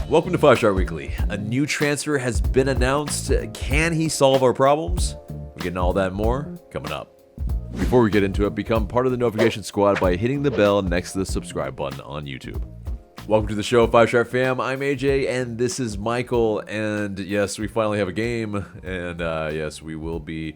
Welcome to 5-Star Weekly. A new transfer has been announced. Can he solve our problems? We're getting all that and more coming up. Before we get into it, become part of the notification squad by hitting the bell next to the subscribe button on YouTube. Welcome to the show, 5-Star fam. I'm AJ, and this is Michael. And yes, we finally have a game. And yes, we will be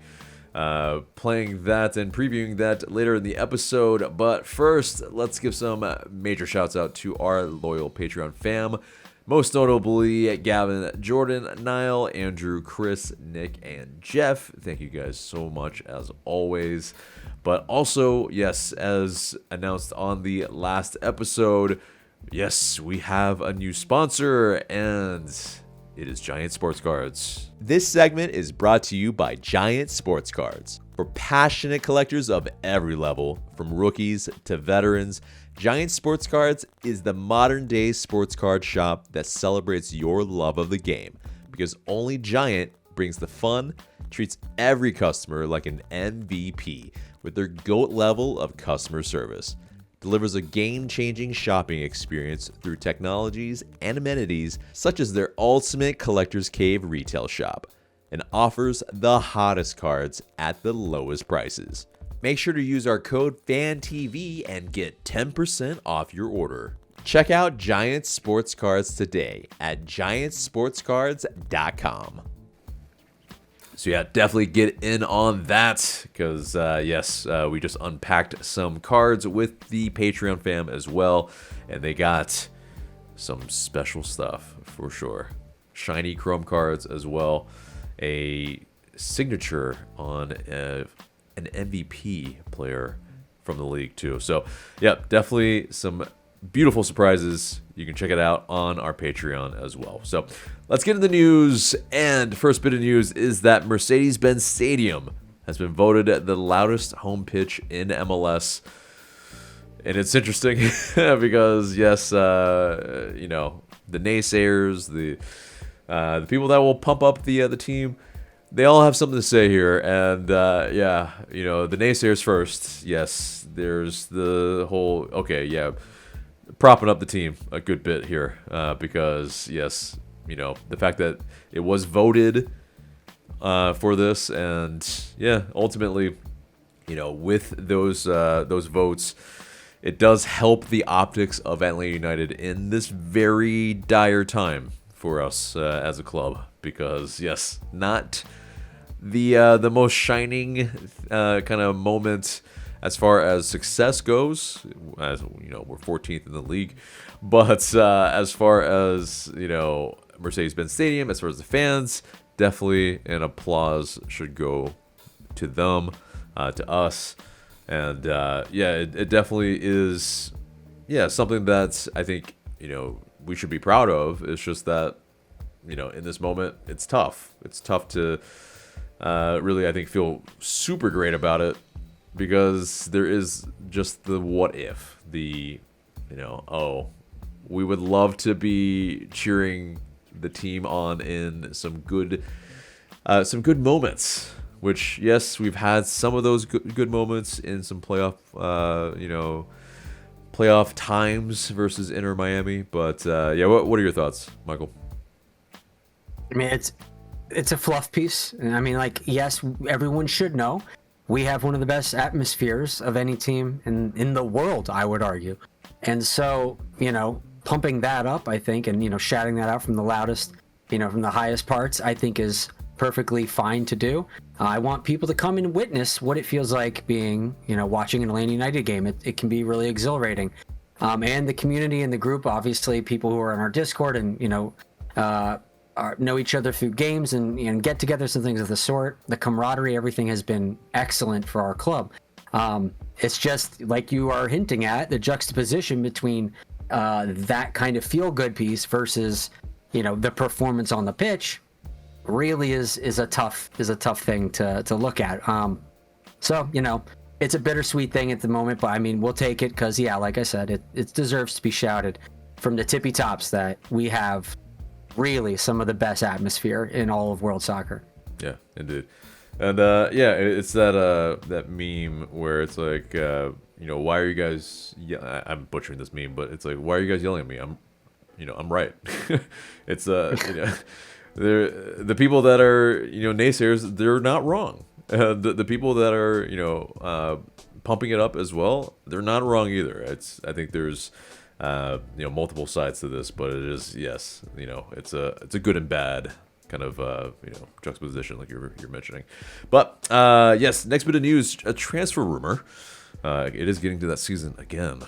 playing that and previewing that later in the episode. But first, let's give some major shouts out to our loyal Patreon fam. Most notably, Gavin, Jordan, Niall, Andrew, Chris, Nick, and Jeff. Thank you guys so much as always. But also, yes, as announced on the last episode, yes, we have a new sponsor, and it is Giant Sports Cards. This segment is brought to you by Giant Sports Cards. For passionate collectors of every level, from rookies to veterans, Giant Sports Cards is the modern-day sports card shop that celebrates your love of the game, because only Giant brings the fun, treats every customer like an MVP with their GOAT level of customer service, delivers a game-changing shopping experience through technologies and amenities such as their Ultimate Collector's Cave retail shop, and offers the hottest cards at the lowest prices. Make sure to use our code FANTV and get 10% off your order. Check out Giant Sports Cards today at giantsportscards.com. So yeah, definitely get in on that because yes, we just unpacked some cards with the Patreon fam as well, and they got some special stuff for sure. Shiny chrome cards as well, a signature on an MVP player from the league too. So yeah, definitely some beautiful surprises. You can check it out on our Patreon as well. So let's get into the news. And first bit of news is that MercedesBenz Stadium has been voted the loudest home pitch in MLS. And it's interesting because yes, you know, the naysayers, the people that will pump up the team, they all have something to say here. And yeah, you know, the naysayers first. Yes, there's the whole, okay, yeah, propping up the team a good bit here because yes, you know, the fact that it was voted for this, and yeah, ultimately, you know, with those votes, it does help the optics of Atlanta United in this very dire time for us as a club, because yes, not the most shining kind of moment as far as success goes, as you know, we're 14th in the league. But as far as, you know, Mercedes-Benz Stadium, as far as the fans, definitely an applause should go to them, to us. And yeah, it definitely is, yeah, something that I think, you know, we should be proud of. It's just that, you know, in this moment, it's tough. It's tough to really, I think, feel super great about it, because there is just the what if, the, you know, oh, we would love to be cheering the team on in some good moments, which yes, we've had some of those good moments in some playoff, you know, playoff times versus Inter Miami. But yeah, what are your thoughts, Michael? I mean, it's a fluff piece. I mean, like, yes, everyone should know we have one of the best atmospheres of any team in the world, I would argue. And so, you know, pumping that up, I think, and, you know, shouting that out from the loudest, you know, from the highest parts, I think is perfectly fine to do. I want people to come and witness what it feels like being, you know, watching an Atlanta United game. It can be really exhilarating. And the community and the group, obviously, people who are on our Discord and, you know, know each other through games and get-togethers and things of the sort. The camaraderie, everything has been excellent for our club. It's just like you are hinting at, the juxtaposition between that kind of feel-good piece versus, you know, the performance on the pitch really is a tough thing to look at. So, you know, it's a bittersweet thing at the moment, but I mean, we'll take it because, yeah, like I said, it deserves to be shouted from the tippy tops that we have really some of the best atmosphere in all of world soccer. Yeah, indeed. And yeah, it's that meme where it's like, you know, why are you guys I'm butchering this meme, but it's like, why are you guys yelling at me? I'm right. It's the people that are naysayers, they're not wrong. The people that are pumping it up as well, they're not wrong either. I think there's multiple sides to this, but it is, yes, it's a good and bad kind of juxtaposition like you're mentioning. But yes, next bit of news, a transfer rumor. It is getting to that season again.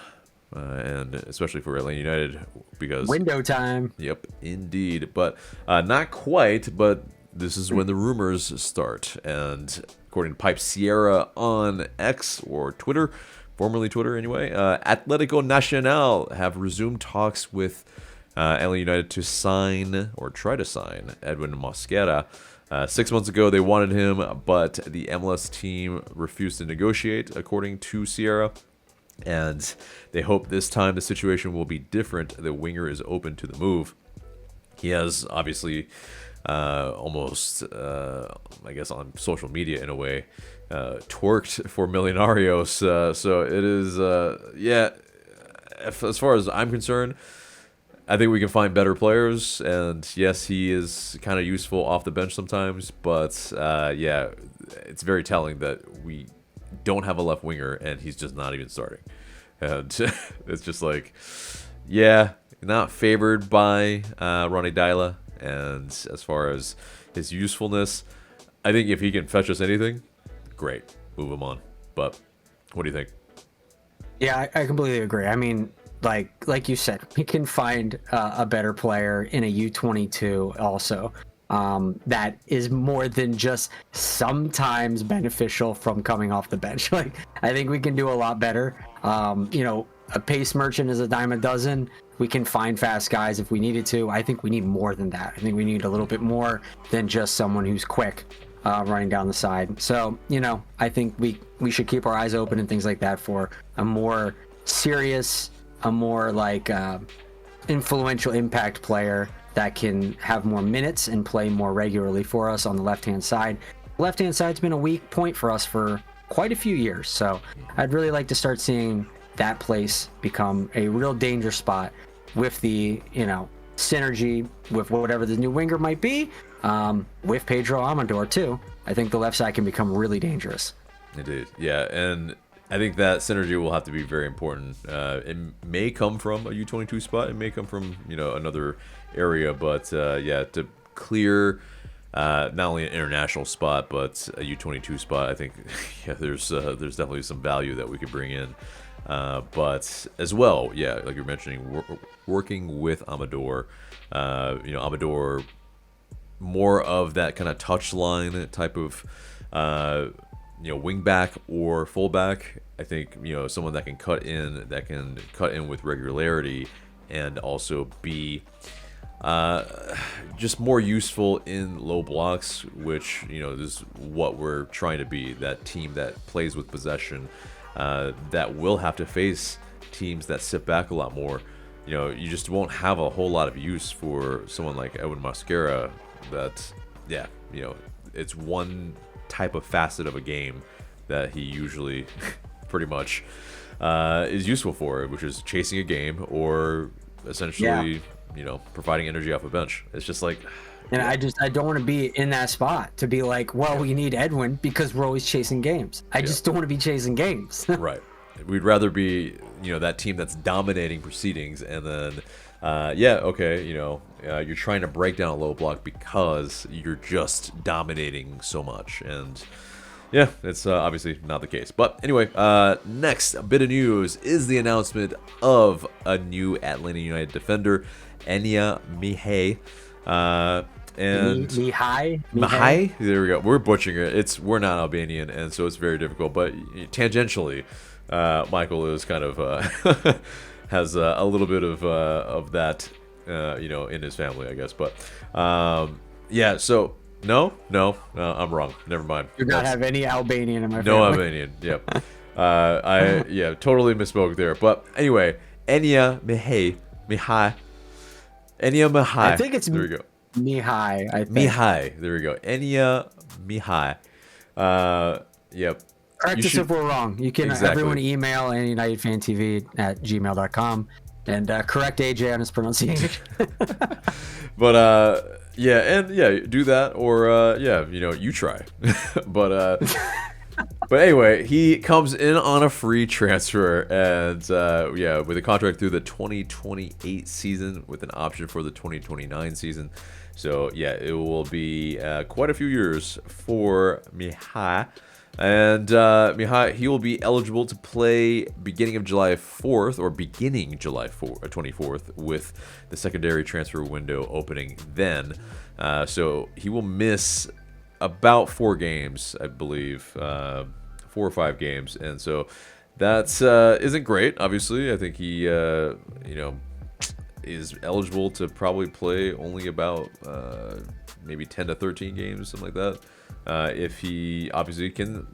And especially for Atlanta United, because window time. Yep, indeed. But not quite, but this is when the rumors start. And according to Pipe Sierra on X, or Twitter, formerly Twitter anyway, Atlético Nacional have resumed talks with Atlanta United to sign, or try to sign, Edwin Mosquera. 6 months ago, they wanted him, but the MLS team refused to negotiate, according to Sierra. And they hope this time the situation will be different. The winger is open to the move. He has obviously almost, I guess, on social media in a way, twerked for Millonarios. So it is, as far as I'm concerned, I think we can find better players. And yes, he is kind of useful off the bench sometimes. But yeah, it's very telling that we don't have a left winger and he's just not even starting. And it's just like, yeah, not favored by Ronnie Dyla. And as far as his usefulness, I think if he can fetch us anything, great, move him on. But what do you think? Yeah, I completely agree. I mean, like you said, we can find a better player in a U22 also. That is more than just sometimes beneficial from coming off the bench. Like, I think we can do a lot better. A pace merchant is a dime a dozen. We can find fast guys if we needed to. I think we need more than that. I think we need a little bit more than just someone who's quick running down the side. So, I think we should keep our eyes open and things like that for a more serious, a more influential impact player that can have more minutes and play more regularly for us on the left-hand side. The left-hand side's been a weak point for us for quite a few years, so I'd really like to start seeing that place become a real danger spot with the, synergy with whatever the new winger might be, with Pedro Amador too. I think the left side can become really dangerous. Indeed, yeah, and I think that synergy will have to be very important. It may come from a U22 spot. It may come from another area, but yeah, to clear not only an international spot but a U22 spot, I think there's definitely some value that we could bring in. But as well, yeah, like you're mentioning, working with Amador, Amador, more of that kind of touchline type of wingback or fullback. I think someone that can cut in with regularity, and also be just more useful in low blocks, which this is what we're trying to be, that team that plays with possession, that will have to face teams that sit back a lot more. You just won't have a whole lot of use for someone like Edwin Mosquera. That, yeah, it's one type of facet of a game that he usually pretty much is useful for, which is chasing a game or essentially providing energy off a bench. It's just like, and I don't want to be in that spot to be like, well, we need Edwin because we're always chasing games. I just don't want to be chasing games. Right. We'd rather be that team that's dominating proceedings, and then you're trying to break down a low block because you're just dominating so much. And yeah, it's obviously not the case. But anyway, next bit of news is the announcement of a new Atlanta United defender, Enea Mihaj. And Mihej. There we go. We're butchering it. We're not Albanian, and so it's very difficult. But tangentially, Michael is kind of has a little bit of that, in his family, I guess. But yeah. So no, I'm wrong. Never mind. Do not have any Albanian in my family. No Albanian. Yep. I totally misspoke there. But anyway, Enea Mihaj. Enea Mihaj. I think it's there we go. Mihaj. I think. Mihaj. There we go. Enea Mihaj. Yep. Correct us if we're wrong. You can everyone email AnyUnitedFanTV@gmail.com. And correct AJ on his pronunciation. But yeah, and yeah, do that, or yeah, you try. but but anyway, he comes in on a free transfer, and yeah, with a contract through the 2028 season with an option for the 2029 season. So yeah, it will be quite a few years for Mihaj. And Mihaj, he will be eligible to play beginning July 24th, with the secondary transfer window opening then. So he will miss about 4 games, I believe, 4 or 5 games, and so that isn't great. Obviously, I think he, is eligible to probably play only about maybe 10 to 13 games, something like that. If he obviously can,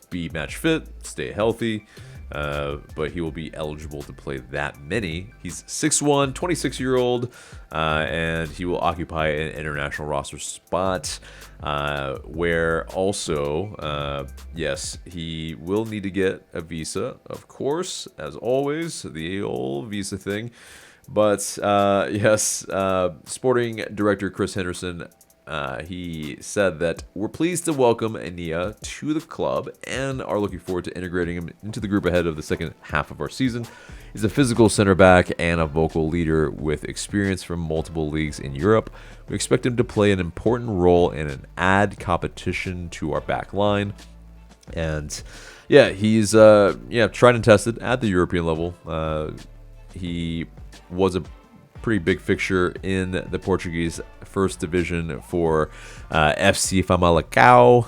be match fit, stay healthy, but he will be eligible to play that many. He's 6'1", 26-year-old, and he will occupy an international roster spot, where also, yes, he will need to get a visa, of course, as always, the old visa thing. But yes, sporting director Chris Henderson, he said that we're pleased to welcome Ania to the club and are looking forward to integrating him into the group ahead of the second half of our season. He's a physical center back and a vocal leader with experience from multiple leagues in Europe. We expect him to play an important role and add competition to our back line. And yeah, he's tried and tested at the European level. He was a pretty big fixture in the Portuguese first division for FC Famalicão.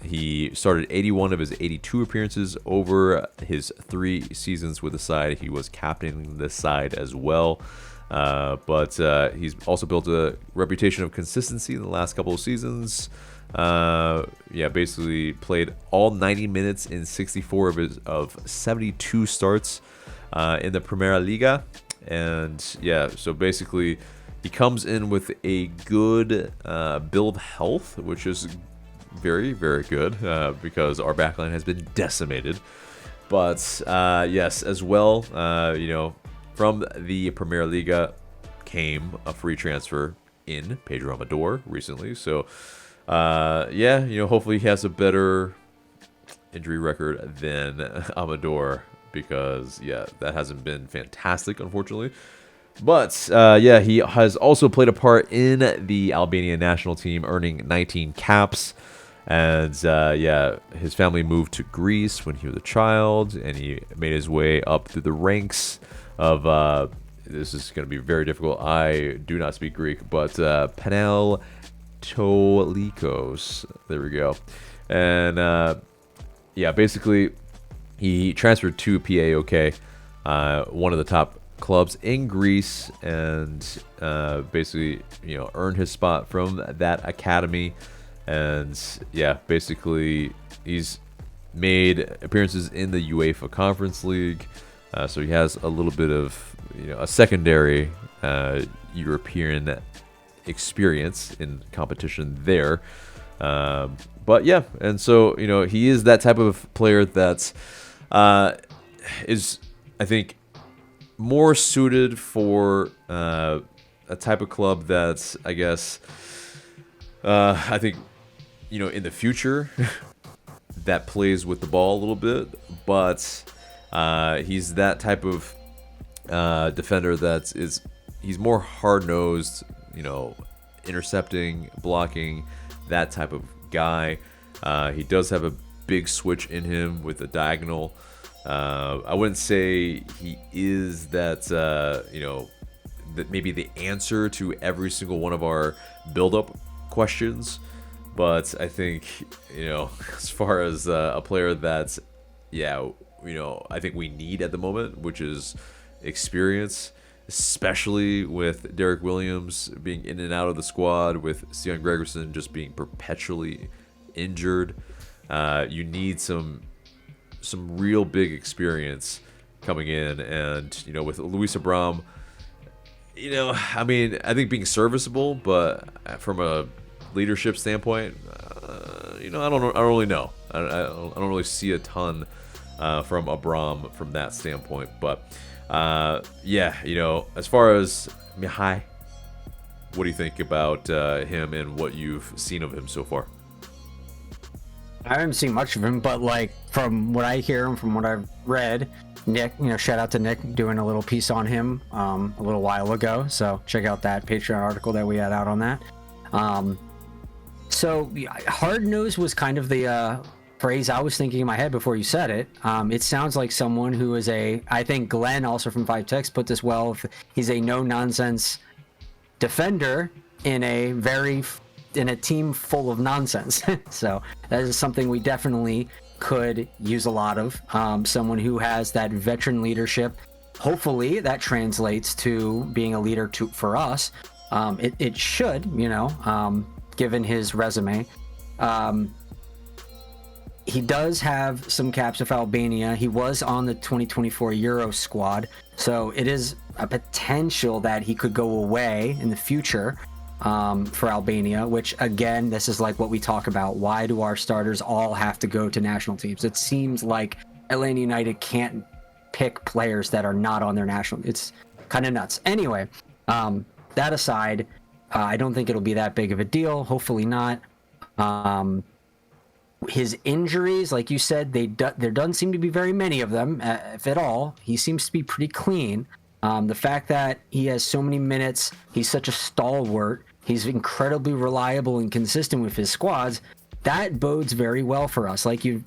He started 81 of his 82 appearances over his 3 seasons with the side. He was captaining the side as well. But he's also built a reputation of consistency in the last couple of seasons. Basically played all 90 minutes in 64 of 72 starts in the Primera Liga. And yeah, so basically he comes in with a good bill of health, which is very, very good because our backline has been decimated. But yes, as well, from the Primera Liga came a free transfer in Pedro Amador recently. So hopefully he has a better injury record than Amador, because yeah, that hasn't been fantastic, unfortunately. But he has also played a part in the Albanian national team, earning 19 caps. And his family moved to Greece when he was a child, and he made his way up through the ranks of this is going to be very difficult. I do not speak Greek, but Paneltolikos. There we go. And basically he transferred to PAOK, one of the top clubs in Greece, and basically earned his spot from that academy. And yeah, basically he's made appearances in the UEFA Conference League, so he has a little bit of a secondary European experience in competition there. But yeah, and so he is that type of player that is, I think, more suited for a type of club that's, I guess, I think, in the future that plays with the ball a little bit, but he's that type of defender he's more hard-nosed, intercepting, blocking, that type of guy. He does have a big switch in him with a diagonal. I wouldn't say he is that, that maybe the answer to every single one of our build-up questions, but I think, as far as a player that's, I think we need at the moment, which is experience, especially with Derek Williams being in and out of the squad, with Stian Gregerson just being perpetually injured. You need some real big experience coming in, and with Luis Abram, I think being serviceable, but from a leadership standpoint, I don't really know. I don't really see a ton from Abram from that standpoint. But yeah, as far as Mihaj, what do you think about him and what you've seen of him so far? I haven't seen much of him, but like from what I hear and from what I've read, Nick, shout out to Nick doing a little piece on him a little while ago. So check out that Patreon article that we had out on that. So hard nose was kind of the phrase I was thinking in my head before you said it. It sounds like someone who is I think Glenn also from 5Tex put this well. He's a no nonsense defender in a team full of nonsense. So that is something we definitely could use a lot of. Someone who has that veteran leadership. Hopefully that translates to being a leader for us. It should, given his resume. He does have some caps with Albania. He was on the 2024 Euro squad, so it is a potential that he could go away in the future for Albania, which again, this is like what we talk about. Why do our starters all have to go to national teams? It seems like Atlanta United can't pick players that are not on their national. It's kind of nuts. Anyway, that aside, I don't think it'll be that big of a deal. Hopefully not. His injuries, like you said, there doesn't seem to be very many of them, if at all. He seems to be pretty clean. The fact that he has so many minutes, he's such a stalwart, he's incredibly reliable and consistent with his squads, that bodes very well for us. Like you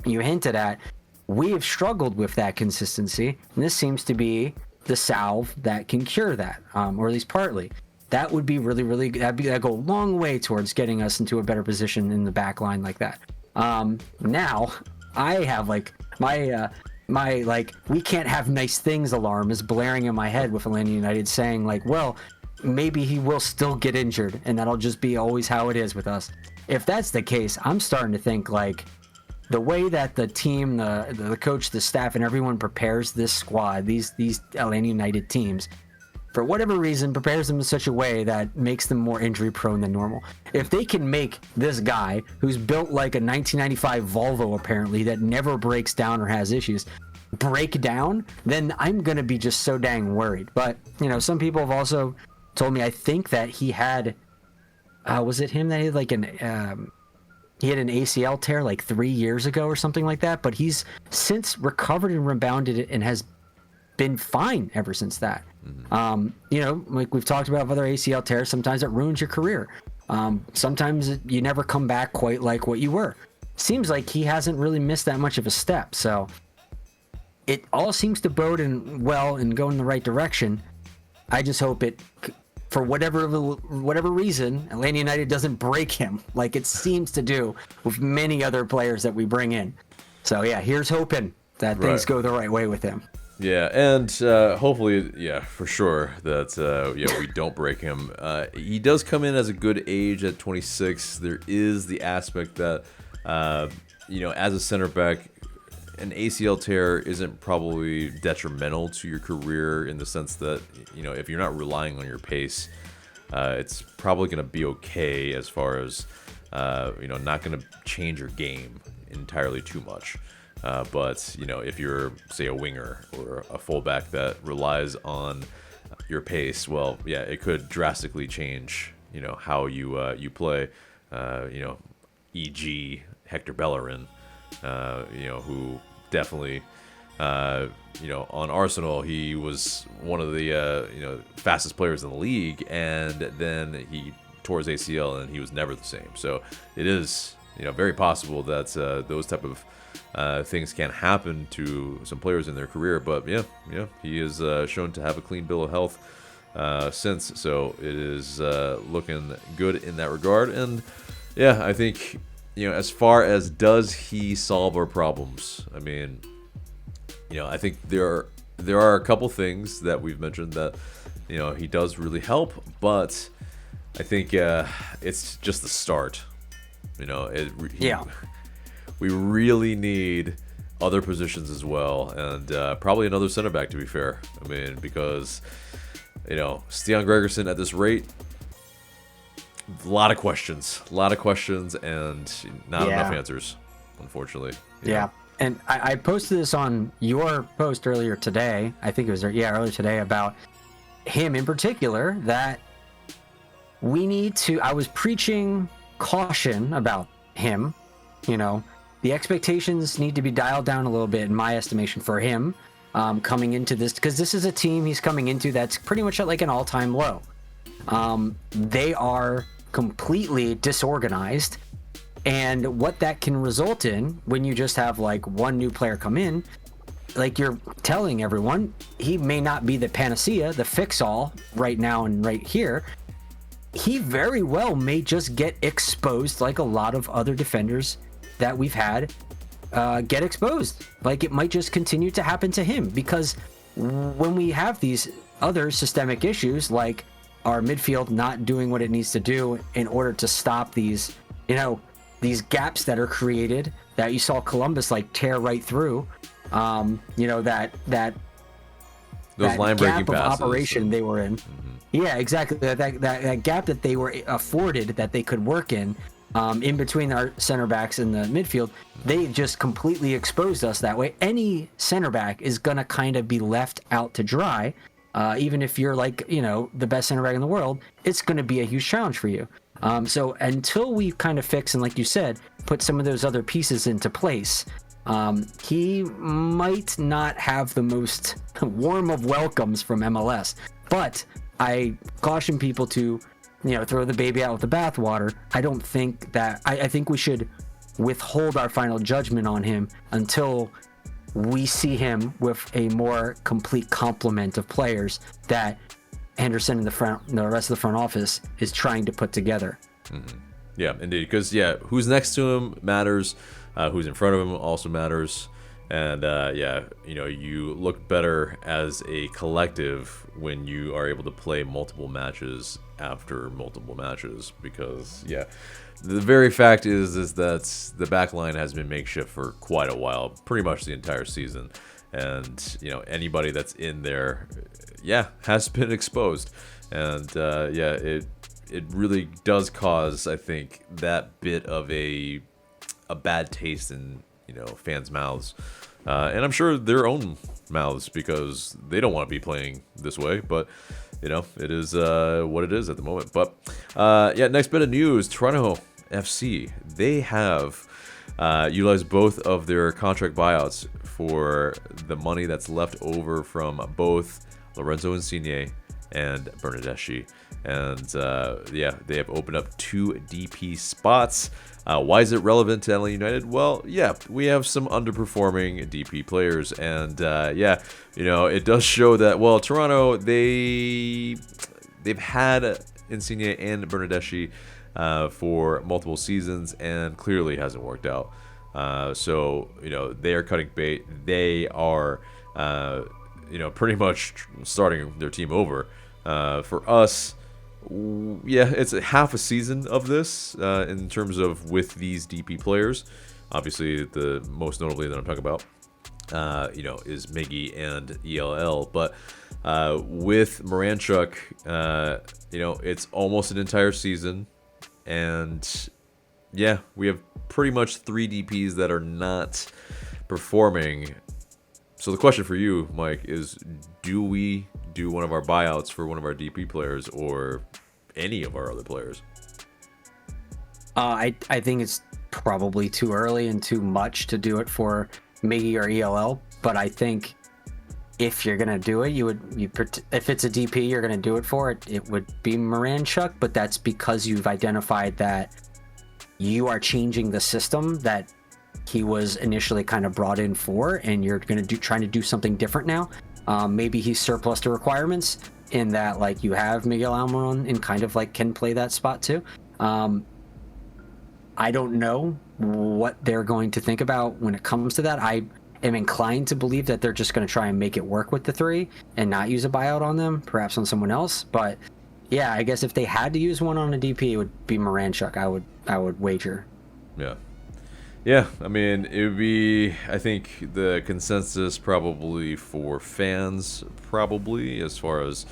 hinted at, we have struggled with that consistency, and this seems to be the salve that can cure that, or at least partly. That would be really, really good. That'd go a long way towards getting us into a better position in the back line like that. Now, I have like my like we can't have nice things alarm is blaring in my head with Atlanta United saying like, well, maybe he will still get injured and that'll just be always how it is with us. If that's the case, I'm starting to think like the way that the team, the coach, the staff, and everyone prepares this squad, these Atlanta United teams, for whatever reason, prepares them in such a way that makes them more injury prone than normal. If they can make this guy, who's built like a 1995 Volvo apparently, that never breaks down or has issues, break down, then I'm going to be just so dang worried. But, some people have also told me, I think that he had, was it him that he had like he had an ACL tear like 3 years ago or something like that, but he's since recovered and rebounded it and has been fine ever since that. Like we've talked about with other ACL tears, sometimes it ruins your career. Sometimes you never come back quite like what you were. Seems like he hasn't really missed that much of a step. So it all seems to bode well and go in the right direction. I just hope it, for whatever reason, Atlanta United doesn't break him like it seems to do with many other players that we bring in. So yeah, here's hoping that things go the right way with him. Yeah, and hopefully, for sure that we don't break him. He does come in as a good age at 26. There is the aspect that as a center back, an ACL tear isn't probably detrimental to your career in the sense that if you're not relying on your pace, it's probably going to be okay as far as not going to change your game entirely too much. But if you're, say, a winger or a fullback that relies on your pace, well, yeah, it could drastically change, how you play. E.g. Hector Bellerin, who definitely, on Arsenal, he was one of the fastest players in the league, and then he tore his ACL and he was never the same. So it is, very possible that those type of things can happen to some players in their career, but he is shown to have a clean bill of health since, so it is looking good in that regard. And I think as far as does he solve our problems, I mean, I think there are a couple things that we've mentioned that he does really help, but I think it's just the start. We really need other positions as well, and probably another center back, to be fair. I mean, because Stian Gregerson at this rate, a lot of questions, and not enough answers, unfortunately. Yeah. And I posted this on your post earlier today. I think it was earlier today, about him in particular, that we need to. I was preaching caution about him. You know, the expectations need to be dialed down a little bit, in my estimation, for him coming into this, because this is a team he's coming into that's pretty much at like an all-time low. They are completely disorganized, and what that can result in when you just have like one new player come in, like you're telling everyone, he may not be the panacea, the fix-all right now and right here. He very well may just get exposed, like a lot of other defenders that we've had get exposed. Like it might just continue to happen to him, because when we have these other systemic issues, like our midfield not doing what it needs to do in order to stop these, you know, these gaps that are created, that you saw Columbus like tear right through, you know, that those line breaking gap of passes, operation they were in. Yeah, exactly. That gap that they were afforded, that they could work in between our center backs and the midfield, they just completely exposed us that way. Any center back is gonna kind of be left out to dry. Even if you're like, you know, the best center back in the world, it's going to be a huge challenge for you. So until we kind of fix, and like you said, put some of those other pieces into place, he might not have the most warm of welcomes from MLS. But I caution people to, you know, throw the baby out with the bathwater. I don't think that, I think we should withhold our final judgment on him until we see him with a more complete complement of players that Henderson and the rest of the front office is trying to put together. Mm-hmm. Yeah, indeed. Because, yeah, who's next to him matters. Who's in front of him also matters. And, yeah, you know, you look better as a collective when you are able to play multiple matches after multiple matches. Because, yeah, the very fact is that the back line has been makeshift for quite a while, pretty much the entire season. And, you know, anybody that's in there, yeah, has been exposed. And, yeah, it really does cause, I think, that bit of a bad taste in, you know, fans' mouths. And I'm sure their own mouths, because they don't want to be playing this way. But, you know, it is what it is at the moment. But, yeah, next bit of news, Toronto FC, they have utilized both of their contract buyouts for the money that's left over from both Lorenzo Insigne and Bernardeschi. And, yeah, they have opened up 2 DP spots. Why is it relevant to LA United? Well, yeah, we have some underperforming DP players. And, yeah, you know, it does show that, well, Toronto, they've had Insigne and Bernardeschi for multiple seasons, and clearly hasn't worked out. So, you know, they are cutting bait. They are, you know, pretty much starting their team over. For us, yeah, it's a half a season of this in terms of with these DP players. Obviously, the most notably that I'm talking about, you know, is Miggy and ELL. But with Moranchuk, you know, it's almost an entire season. And yeah, we have pretty much 3 DPs that are not performing. So the question for you, Mike, is do we do one of our buyouts for one of our DP players or any of our other players? I think it's probably too early and too much to do it for Miggy or ELL. But I think if you're gonna do it, if it's a DP you're gonna do it for, it would be Moranchuk. But that's because you've identified that you are changing the system that he was initially kind of brought in for, and you're gonna trying to do something different now. Maybe he's surplus to requirements in that, like, you have Miguel Almiron and kind of like can play that spot too. I don't know what they're going to think about when it comes to that. I am inclined to believe that they're just going to try and make it work with the 3 and not use a buyout on them, perhaps on someone else. But yeah, I guess if they had to use one on a DP, it would be Moranchuk. I would wager. Yeah. Yeah, I mean, it would be, I think, the consensus probably for fans, probably, as far as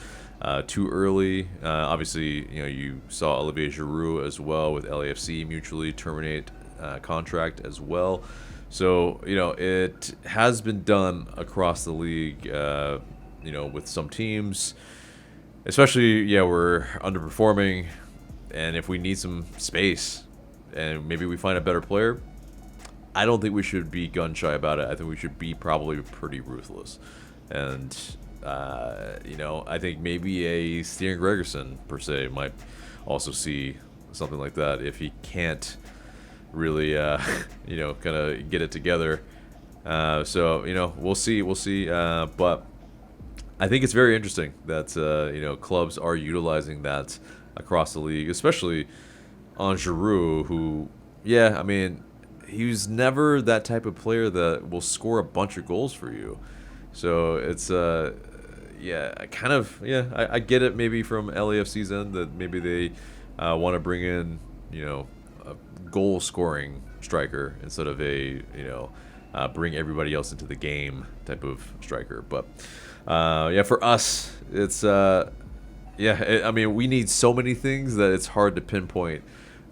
too early. Obviously, you know, you saw Olivier Giroud as well with LAFC mutually terminate contract as well. So, it has been done across the league, with some teams, especially, we're underperforming. And if we need some space and maybe we find a better player, I don't think we should be gun shy about it. I think we should be probably pretty ruthless. And, I think maybe a Steven Gregerson, per se, might also see something like that if he can't really, kind of get it together. So, we'll see. But I think it's very interesting that, clubs are utilizing that across the league, especially on Giroud, who, he was never that type of player that will score a bunch of goals for you. So it's I get it maybe from LAFC's end that maybe they want to bring in, a goal scoring striker instead of a, bring everybody else into the game type of striker. But for us, it's we need so many things that it's hard to pinpoint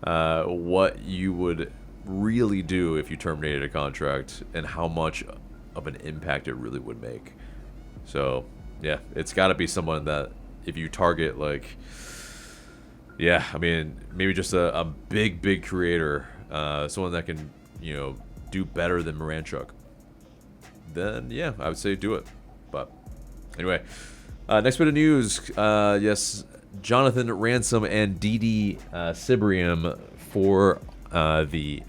what you would really do if you terminated a contract and how much of an impact it really would make. So, it's got to be someone that if you target, maybe just a big creator, someone that can, do better than Moranchuk, then, I would say do it. But anyway, next bit of news. Yes, Jonathan Ransom and Didi Sibrium for the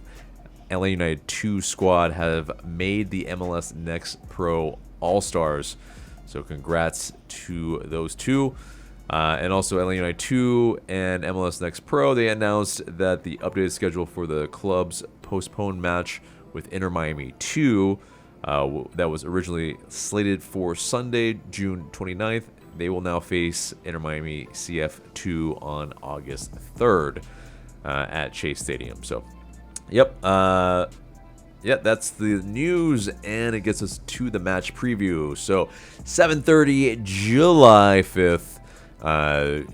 LA United 2 squad have made the MLS Next Pro All-Stars. So congrats to those two. And also LA United 2 and MLS Next Pro, they announced that the updated schedule for the club's postponed match with Inter Miami 2 that was originally slated for Sunday, June 29th, they will now face Inter Miami CF2 on August 3rd at Chase Stadium. So, that's the news, and it gets us to the match preview. So, 7:30, July 5th,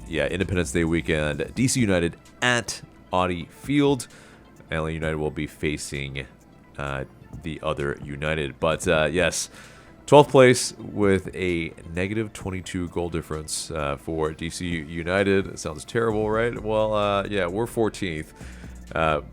Independence Day weekend, DC United at Audi Field. LA United will be facing the other United. But, yes, 12th place with a negative 22 goal difference for DC United. It sounds terrible, right? Well, we're 14th.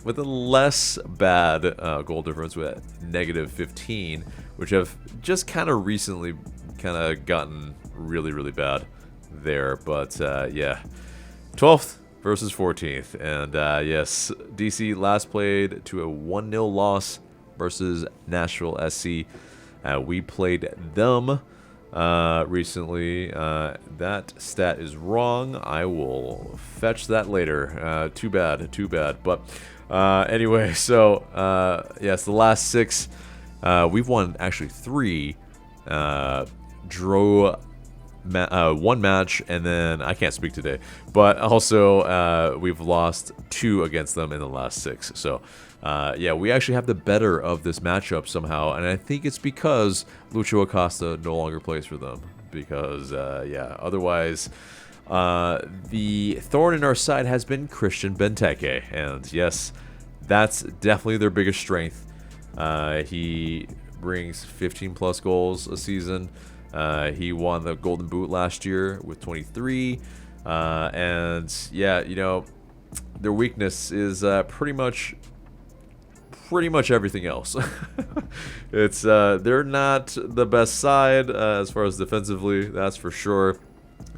With a less bad goal difference with negative 15, which have just kind of recently gotten really, really bad there. But 12th versus 14th. And yes, DC last played to a 1-0 loss versus Nashville SC. We played them recently. That stat is wrong. I will fetch that later. Too bad. But anyway, so yes, the last 6, we've won actually 3, drew 1 match, and then I can't speak today, but also we've lost 2 against them in the last 6. So we actually have the better of this matchup somehow, and I think it's because Lucho Acosta no longer plays for them. Because otherwise, the thorn in our side has been Christian Benteke, and yes, that's definitely their biggest strength. He brings 15 plus goals a season. He won the Golden Boot last year with 23, and their weakness is pretty much everything else. It's they're not the best side as far as defensively, that's for sure.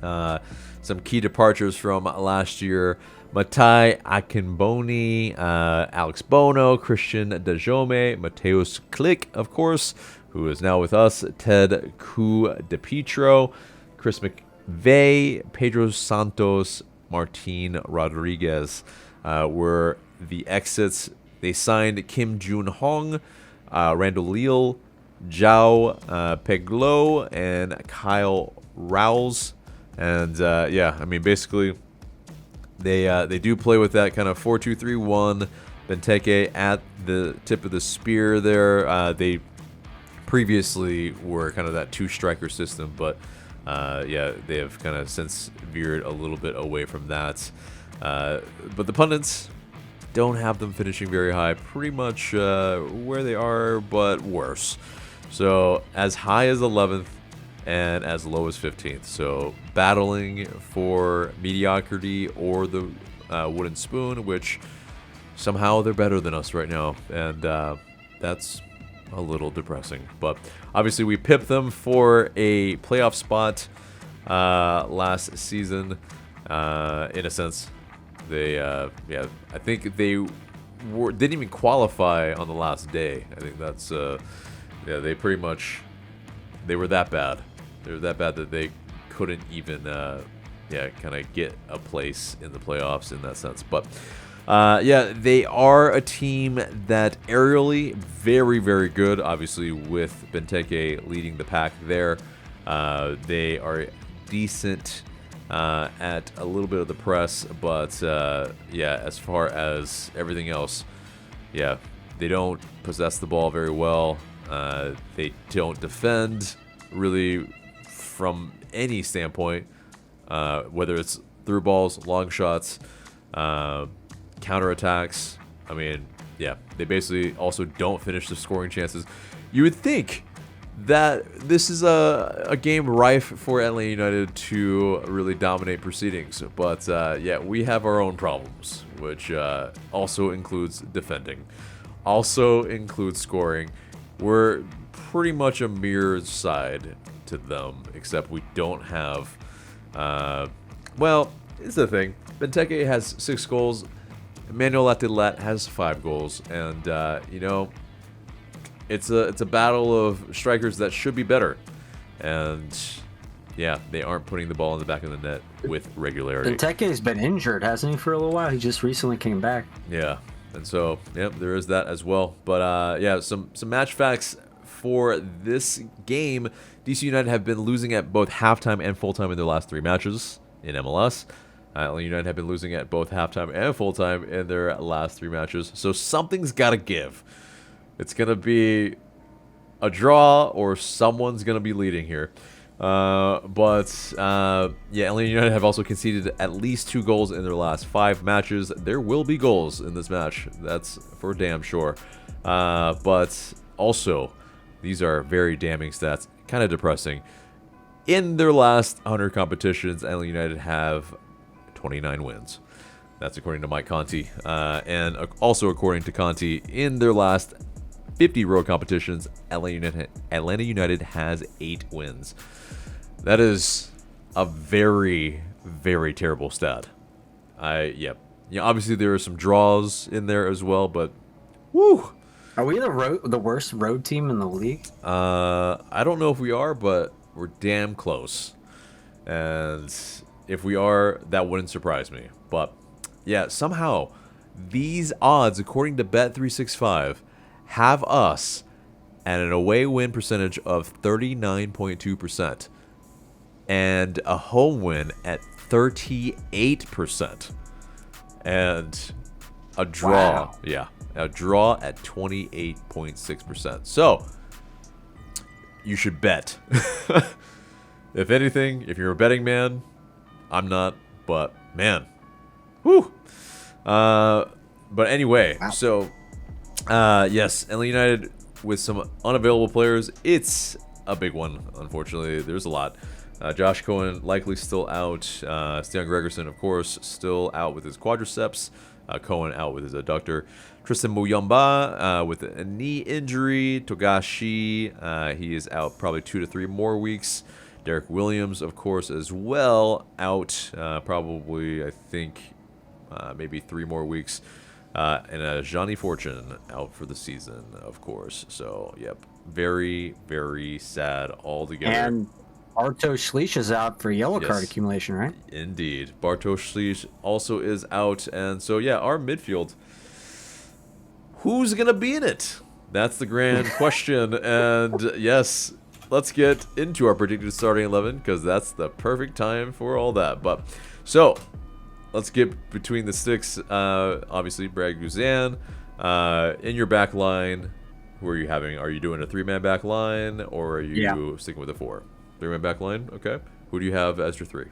Some key departures from last year: Matai Akinboni, Alex Bono, Christian Dejome, Mateus Klick, of course, who is now with us, Ted Ku DePietro, Chris McVeigh, Pedro Santos, Martin Rodriguez were the exits. They signed Kim Jun Hong, Randall Leal, Zhao Peglo, and Kyle Rouse. And basically, they do play with that kind of 4-2-3-1. Benteke at the tip of the spear there. They previously were kind of that 2-striker system, but they have kind of since veered a little bit away from that. But the pundits don't have them finishing very high. Pretty much where they are, but worse. So as high as 11th and as low as 15th. So battling for mediocrity or the wooden spoon, which somehow they're better than us right now. And that's a little depressing. But obviously we pipped them for a playoff spot last season. In a sense, they I think they didn't even qualify on the last day. I think that's they pretty much, they were that bad. They were that bad that they couldn't even kind of get a place in the playoffs in that sense. But they are a team that aerially very, very good. Obviously with Benteke leading the pack there. They are decent at a little bit of the press, but as far as everything else, they don't possess the ball very well. They don't defend really from any standpoint, whether it's through balls, long shots, counterattacks. I mean, they basically also don't finish the scoring chances. You would think that this is a game rife for Atlanta United to really dominate proceedings. But we have our own problems, which also includes defending, also includes scoring. We're pretty much a mirror side to them, except we don't have... it's the thing. Benteke has 6 goals. Emmanuel Latilet has 5 goals. And, it's a battle of strikers that should be better. And, they aren't putting the ball in the back of the net with regularity. Benteke's been injured, hasn't he, for a little while? He just recently came back. Yeah. And so, there is that as well. But, some match facts for this game. DC United have been losing at both halftime and full-time in their last 3 matches in MLS. Atlanta United have been losing at both halftime and full-time in their last 3 matches. So something's got to give. It's going to be a draw or someone's going to be leading here. Atlanta United have also conceded at least 2 goals in their last 5 matches. There will be goals in this match. That's for damn sure. But also, these are very damning stats. Kind of depressing. In their last 100 competitions, Atlanta United have 29 wins. That's according to Mike Conti. And also according to Conti, in their last 50 road competitions, Atlanta United has 8 wins. That is a very, very terrible stat. Obviously there are some draws in there as well, but woo! Are we the worst road team in the league? I don't know if we are, but we're damn close. And if we are, that wouldn't surprise me. But somehow these odds, according to Bet365, have us at an away win percentage of 39.2% and a home win at 38%. And a draw, a draw at 28.6%. So you should bet. If anything, if you're a betting man, I'm not, but man, whew. But anyway, so yes, Atlanta United with some unavailable players. It's a big one, unfortunately. There's a lot. Josh Cohen likely still out. Stian Gregerson, of course, still out with his quadriceps. Cohen out with his adductor. Tristan Muyamba with a knee injury. Togashi, he is out probably 2 to 3 more weeks. Derek Williams, of course, as well, out probably, I think, maybe 3 more weeks. And Johnny Fortune out for the season, of course. So, very, very sad altogether. And Bartosz Schlich is out for yellow card accumulation, right? Indeed. Bartosz Schlich also is out. And so, our midfield, who's going to be in it? That's the grand question. And yes, let's get into our predicted starting 11 because that's the perfect time for all that. But so let's get between the sticks. Obviously, Brad Guzan. In your back line, who are you having? Are you doing a 3-man back line or are you sticking with a 4? 3-man back line? Okay. Who do you have as your 3?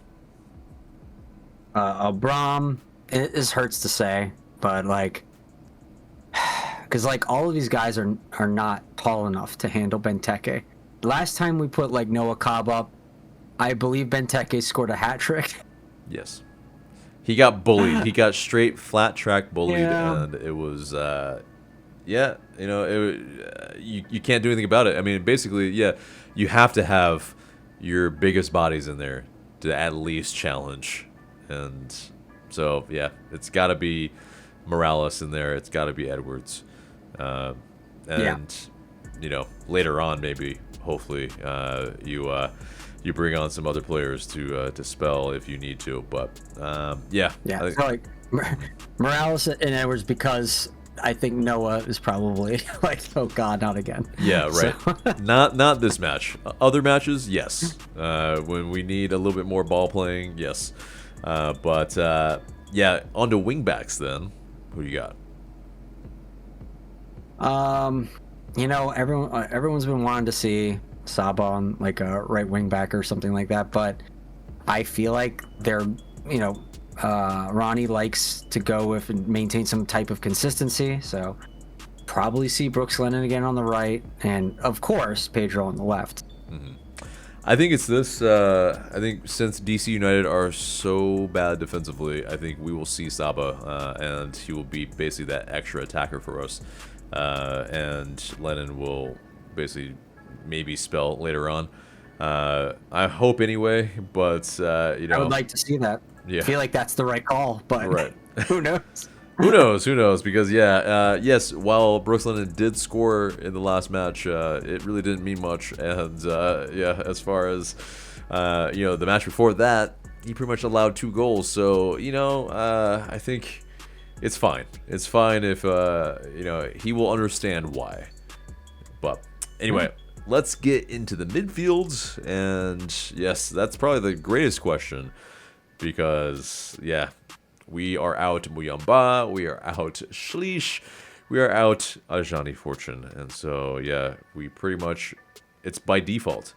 Abram. It hurts to say, but because like all of these guys are not tall enough to handle Benteke. Last time we put like Noah Cobb up, I believe Benteke scored a hat trick. Yes. He got bullied. He got straight flat track bullied, Yeah. and it was, yeah, you know, you can't do anything about it. I mean, basically, yeah, you have to have your biggest bodies in there to at least challenge, and so yeah, it's got to be Morales in there. It's got to be Edwards, and you know, later on maybe, hopefully, you bring on some other players to spell if you need to. But yeah, Yeah, so like Morales and Edwards, because I think Noah is probably like, oh god, not again. Yeah, right. So. Not this match. Other matches, yes. When we need a little bit more ball playing, yes. But yeah, on to wingbacks then. Who do you got? You know, everyone's been wanting to see Saba on like a right wing back or something like that, but I feel like they're, you know, Ronnie likes to go with and maintain some type of consistency, so probably see Brooks Lennon again on the right, and of course Pedro on the left. Mm-hmm. I think it's this. I think since DC United are so bad defensively, I think we will see Saba, and he will be basically that extra attacker for us, and Lennon will basically maybe spell later on. I hope anyway, but you know, I would like to see that. Yeah. I feel like that's the right call, but right. Who knows? Who knows? Because yeah, yes, while Brooks Lennon did score in the last match, it really didn't mean much. And yeah, as far as you know, the match before that, he pretty much allowed 2 goals. So you know, I think it's fine. It's fine if you know, he will understand why. But anyway. Let's get into the midfields, and yes, that's probably the greatest question, because yeah, we are out Muyamba, we are out Schliech, we are out Ajani Fortune, and so yeah, we pretty much, it's by default.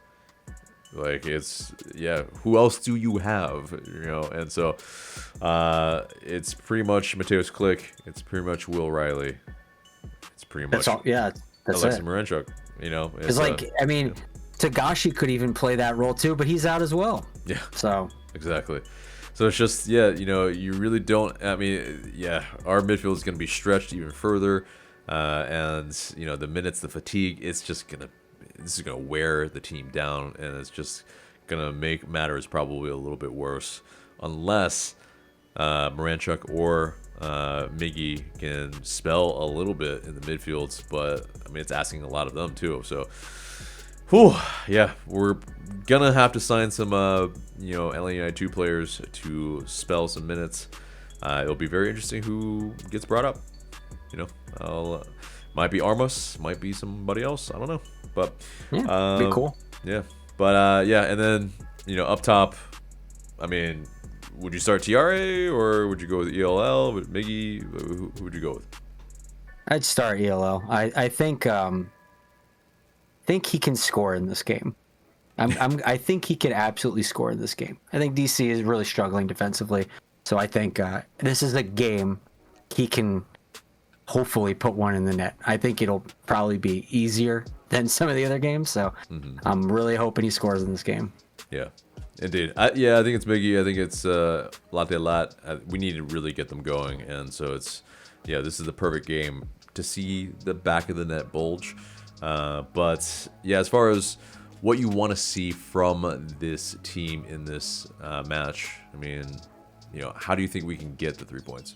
Like, it's, yeah, who else do you have, you know? And so it's pretty much Mateusz Klich, it's pretty much Will Riley, it's pretty much That's all. Yeah, that's Alexei it. Marinchuk. You know, Because like, I mean, yeah. Tagashi could even play that role too, but he's out as well. Yeah. So exactly. So it's just, yeah, you know, you really don't. I mean, yeah, our midfield is going to be stretched even further, and you know, the minutes, the fatigue, this is gonna wear the team down, and it's just gonna make matters probably a little bit worse, unless Maranchuk or Miggy can spell a little bit in the midfields, but I mean, it's asking a lot of them too. So, whew, yeah, we're gonna have to sign some, you know, LA 2 players to spell some minutes. It'll be very interesting who gets brought up. You know, might be Armas, might be somebody else. I don't know, but yeah, be cool. Yeah, but yeah, and then you know, up top, I mean. Would you start TRA or would you go with ELL with Miggy? Who would you go with? I'd start ELL. I think he can score in this game. I think he can absolutely score in this game. I think DC is really struggling defensively, so I think this is a game he can hopefully put one in the net. I think it'll probably be easier than some of the other games, so I'm really hoping he scores in this game. Yeah. Indeed. Yeah, I think it's Miggy. I think it's Latte Lat. We need to really get them going. And so it's, yeah, this is the perfect game to see the back of the net bulge. But yeah, as far as what you want to see from this team in this match, I mean, you know, how do you think we can get the 3 points?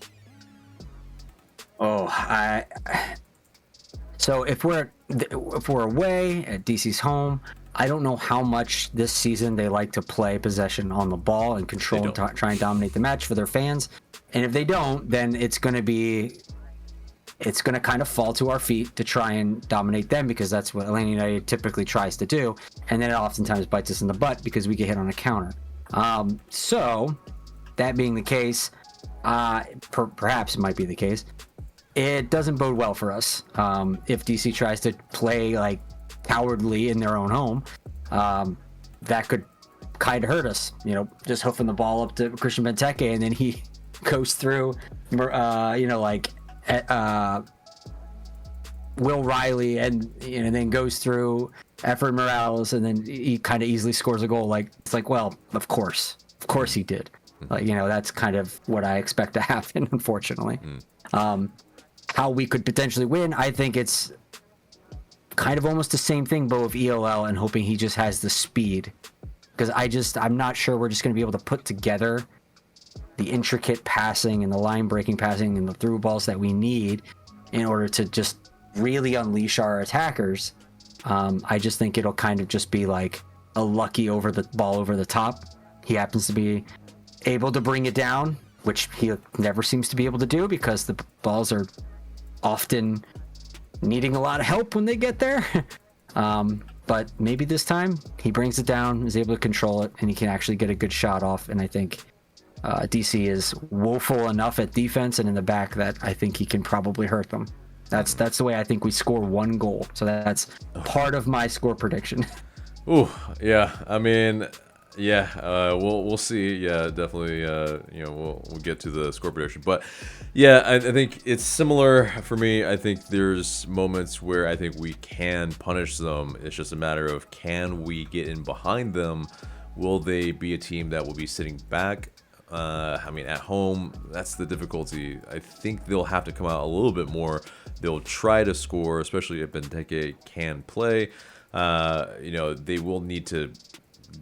So if we're away at DC's home, I don't know how much this season they like to play possession on the ball and control and try and dominate the match for their fans. And if they don't, then it's going to kind of fall to our feet to try and dominate them, because that's what Atlanta United typically tries to do. And then it oftentimes bites us in the butt because we get hit on a counter. So that being the case, perhaps it might be the case, it doesn't bode well for us. If DC tries to play like cowardly in their own home, that could kind of hurt us, you know, just hoofing the ball up to Christian Benteke and then he goes through, you know, like Will Riley and then goes through Efrain Morales and then he kind of easily scores a goal. Like it's like, well, of course he did. Like, that's kind of what I expect to happen, unfortunately. How we could potentially win, I think it's kind of almost the same thing, but with ELL and hoping he just has the speed. Because I'm not sure we're just going to be able to put together the intricate passing and the line-breaking passing and the through balls that we need in order to just really unleash our attackers. I just think it'll kind of just be like a lucky ball over the top. He happens to be able to bring it down, which he never seems to be able to do because the balls are often needing a lot of help when they get there. But maybe this time he brings it down, is able to control it, and he can actually get a good shot off. And I think DC is woeful enough at defense and in the back that I think he can probably hurt them. That's the way I think we score 1 goal. So that's part of my score prediction. Ooh, yeah. I mean, yeah. We'll see. Yeah, definitely. We'll get to the score prediction, but yeah, I think it's similar for me. I think there's moments where I think we can punish them. It's just a matter of, can we get in behind them? Will they be a team that will be sitting back? I mean, at home, that's the difficulty. I think they'll have to come out a little bit more. They'll try to score, especially if Benteke can play. They will need to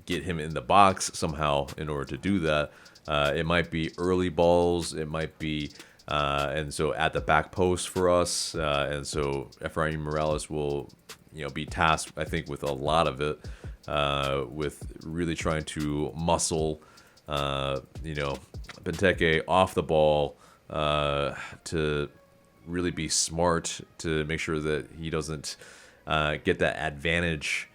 get him in the box somehow in order to do that. It might be early balls. It might be, and so at the back post for us. And so Efrain Morales will, be tasked, I think, with a lot of it, with really trying to muscle, Benteke off the ball, to really be smart to make sure that he doesn't get that advantage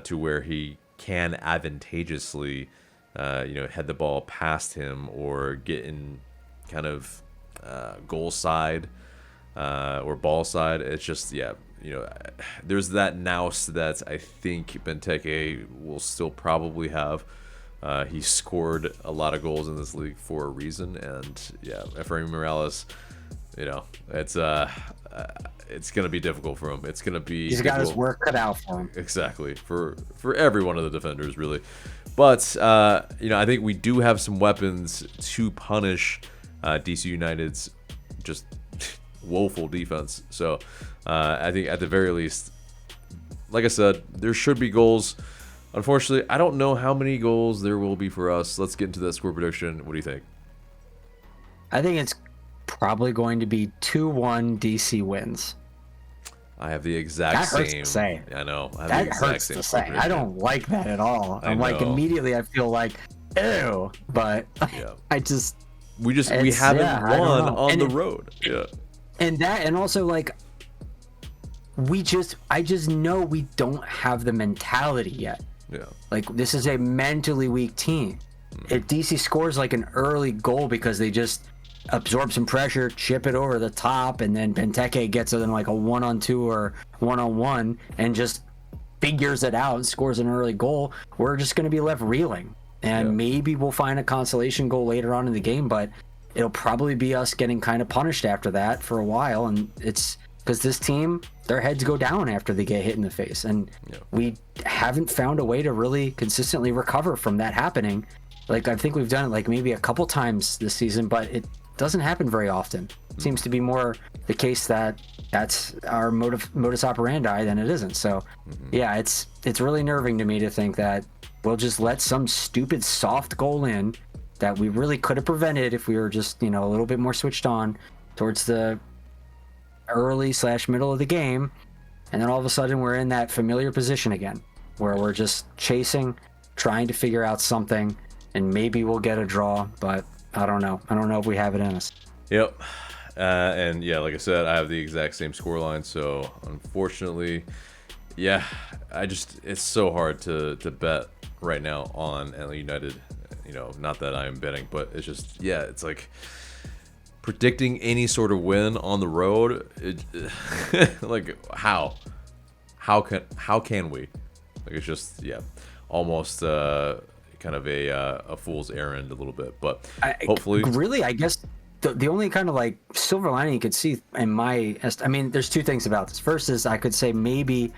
to where he can advantageously, head the ball past him or get in kind of goal side or ball side. It's just, there's that nous that I think Benteke will still probably have. He scored a lot of goals in this league for a reason, and Efrain Morales, it's gonna be difficult for him. It's gonna be. He's got his work cut out for him. Exactly, for every one of the defenders, really. But I think we do have some weapons to punish DC United's just woeful defense. So I think at the very least, like I said, there should be goals. Unfortunately, I don't know how many goals there will be for us. Let's get into that score prediction. What do you think? I think it's probably going to be 2-1 DC wins. I have the exact same. That hurts to say. I know. That hurts to say. I don't like that at all. I'm like, immediately I feel like, ew. But I just... We haven't won on the road. Yeah. And also like, I just know we don't have the mentality yet. Yeah. Like, this is a mentally weak team. If DC scores like an early goal because they just absorb some pressure, chip it over the top, and then Benteke gets it in like a 1-on-2 or 1-on-1 and just figures it out and scores an early goal, we're just going to be left reeling. And maybe we'll find a consolation goal later on in the game, but it'll probably be us getting kind of punished after that for a while. And it's because this team, their heads go down after they get hit in the face. And we haven't found a way to really consistently recover from that happening. Like, I think we've done it like maybe a couple times this season, but it doesn't happen very often. It seems to be more the case that that's our modus operandi than it isn't. So it's really nerving to me to think that we'll just let some stupid soft goal in that we really could have prevented if we were just, a little bit more switched on towards the early/middle of the game. And then all of a sudden we're in that familiar position again where we're just chasing, trying to figure out something, and maybe we'll get a draw, but I don't know. I don't know if we have it in us. Yep. And like I said, I have the exact same scoreline. So unfortunately, it's so hard to bet right now on Atlanta United. Not that I'm betting, but it's just, it's like predicting any sort of win on the road. Like, how can we? Like, it's just, almost kind of a fool's errand a little bit, but hopefully. Really, I guess the only kind of like silver lining you could see in I mean, there's two things about this. First is I could say maybe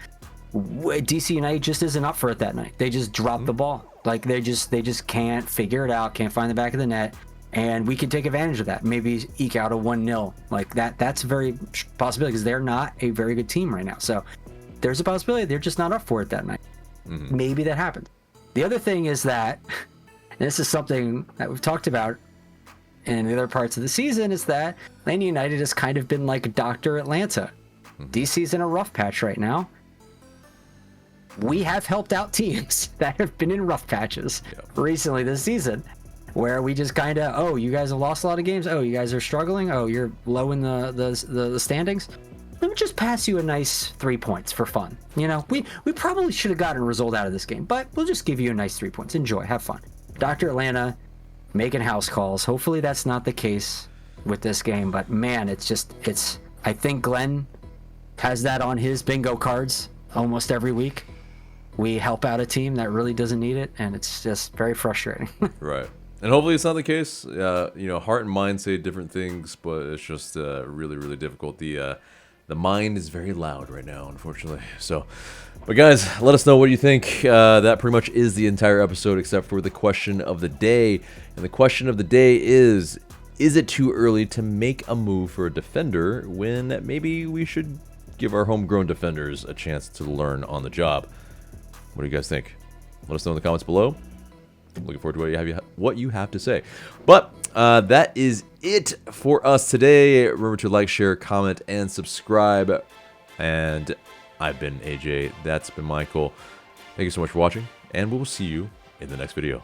DC United just isn't up for it that night. They just dropped the ball. Like they just can't figure it out, can't find the back of the net, and we can take advantage of that. Maybe eke out a 1-0 like that. That's a very possibility because they're not a very good team right now. So there's a possibility they're just not up for it that night. Maybe that happens. The other thing is that, and this is something that we've talked about in the other parts of the season, is that Atlanta United has kind of been like Dr. Atlanta. DC's in a rough patch right now. We have helped out teams that have been in rough patches recently this season, where we just kind of, oh, you guys have lost a lot of games. Oh, you guys are struggling. Oh, you're low in the standings. Let me just pass you a nice 3 points for fun. You know, we probably should have gotten a result out of this game, but we'll just give you a nice 3 points. Enjoy, have fun. Dr. Atlanta making house calls. Hopefully that's not the case with this game, but man, it's. I think Glenn has that on his bingo cards almost every week. We help out a team that really doesn't need it, and it's just very frustrating. Right. And hopefully it's not the case. You know, heart and mind say different things, but it's just really, really difficult. The mind is very loud right now, unfortunately. So, but guys, let us know what you think. That pretty much is the entire episode, except for the question of the day. And the question of the day is it too early to make a move for a defender when maybe we should give our homegrown defenders a chance to learn on the job? What do you guys think? Let us know in the comments below. I'm looking forward to what you have to say. But that is it for us today. Remember to like, share, comment, and subscribe. And I've been AJ. That's been Michael. Thank you so much for watching, and we'll see you in the next video.